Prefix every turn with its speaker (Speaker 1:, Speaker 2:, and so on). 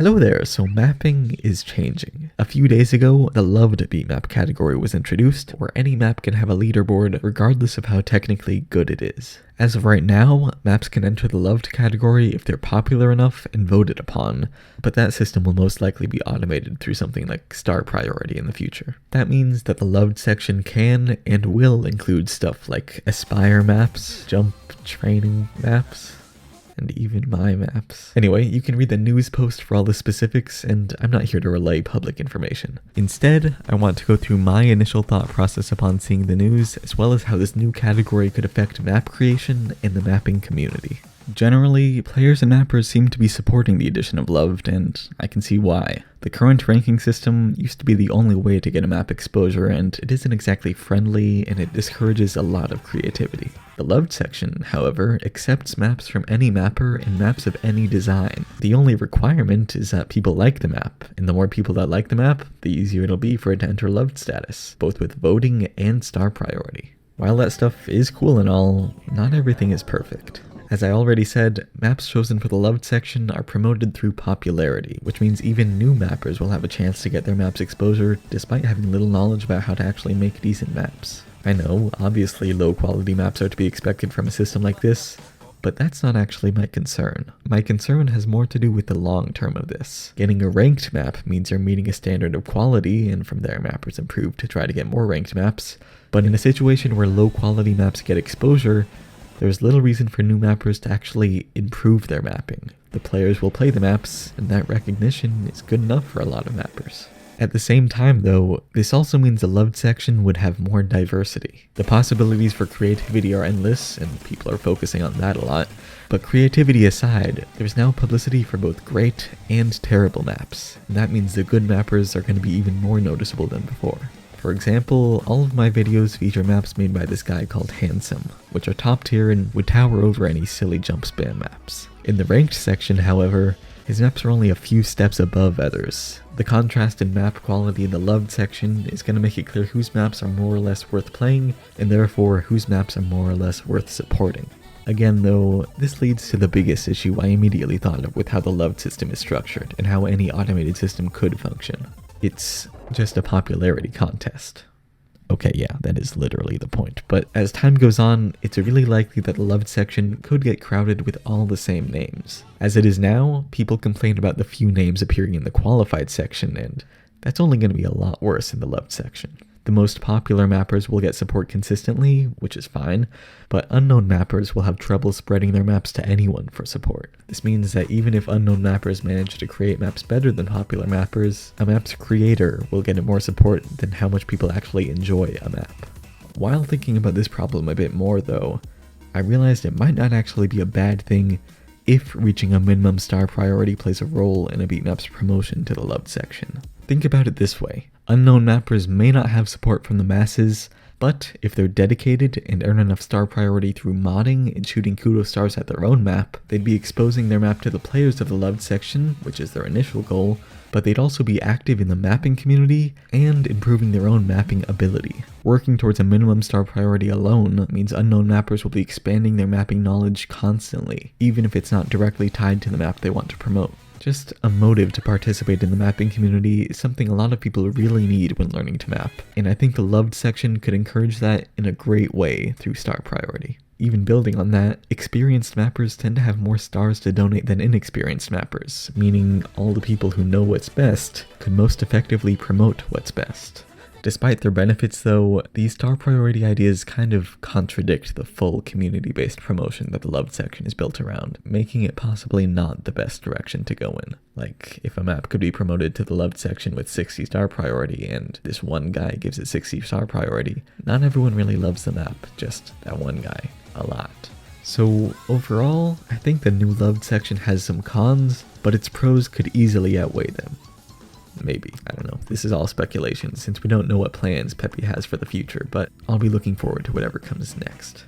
Speaker 1: Hello there, so mapping is changing. A few days ago, the loved beatmap category was introduced, where any map can have a leaderboard regardless of how technically good it is. As of right now, maps can enter the loved category if they're popular enough and voted upon, but that system will most likely be automated through something like star priority in the future. That means that the loved section can and will include stuff like aspire maps, jump training maps, and even my maps. Anyway, you can read the news post for all the specifics, and I'm not here to relay public information. Instead, I want to go through my initial thought process upon seeing the news, as well as how this new category could affect map creation and the mapping community. Generally, players and mappers seem to be supporting the addition of Loved, and I can see why. The current ranking system used to be the only way to get a map exposure, and it isn't exactly friendly, and it discourages a lot of creativity. The Loved section, however, accepts maps from any mapper and maps of any design. The only requirement is that people like the map, and the more people that like the map, the easier it'll be for it to enter Loved status, both with voting and star priority. While that stuff is cool and all, not everything is perfect. As I already said, maps chosen for the loved section are promoted through popularity, which means even new mappers will have a chance to get their maps exposure despite having little knowledge about how to actually make decent maps. I know, obviously low quality maps are to be expected from a system like this, but that's not actually my concern. My concern has more to do with the long term of this. Getting a ranked map means you're meeting a standard of quality, and from there mappers improve to try to get more ranked maps, but in a situation where low quality maps get exposure, there's little reason for new mappers to actually improve their mapping. The players will play the maps, and that recognition is good enough for a lot of mappers. At the same time though, this also means the loved section would have more diversity. The possibilities for creativity are endless, and people are focusing on that a lot, but creativity aside, there's now publicity for both great and terrible maps, and that means the good mappers are going to be even more noticeable than before. For example, all of my videos feature maps made by this guy called Handsome, which are top tier and would tower over any silly jump spam maps. In the ranked section, however, his maps are only a few steps above others. The contrast in map quality in the loved section is going to make it clear whose maps are more or less worth playing, and therefore whose maps are more or less worth supporting. Again though, this leads to the biggest issue I immediately thought of with how the loved system is structured, and how any automated system could function. It's just a popularity contest. Okay, yeah, that is literally the point. But as time goes on, it's really likely that the loved section could get crowded with all the same names. As it is now, people complain about the few names appearing in the qualified section, and that's only going to be a lot worse in the loved section. The most popular mappers will get support consistently, which is fine, but unknown mappers will have trouble spreading their maps to anyone for support. This means that even if unknown mappers manage to create maps better than popular mappers, a map's creator will get more support than how much people actually enjoy a map. While thinking about this problem a bit more though, I realized it might not actually be a bad thing if reaching a minimum star priority plays a role in a beatmap's promotion to the loved section. Think about it this way. Unknown mappers may not have support from the masses, but if they're dedicated and earn enough star priority through modding and shooting kudos stars at their own map, they'd be exposing their map to the players of the loved section, which is their initial goal, but they'd also be active in the mapping community and improving their own mapping ability. Working towards a minimum star priority alone means unknown mappers will be expanding their mapping knowledge constantly, even if it's not directly tied to the map they want to promote. Just a motive to participate in the mapping community is something a lot of people really need when learning to map, and I think the loved section could encourage that in a great way through star priority. Even building on that, experienced mappers tend to have more stars to donate than inexperienced mappers, meaning all the people who know what's best could most effectively promote what's best. Despite their benefits though, these star priority ideas kind of contradict the full community-based promotion that the loved section is built around, making it possibly not the best direction to go in. Like, if a map could be promoted to the loved section with 60 star priority and this one guy gives it 60 star priority, not everyone really loves the map, just that one guy a lot. So overall, I think the new loved section has some cons, but its pros could easily outweigh them. Maybe. I don't know. This is all speculation since we don't know what plans Peppy has for the future, but I'll be looking forward to whatever comes next.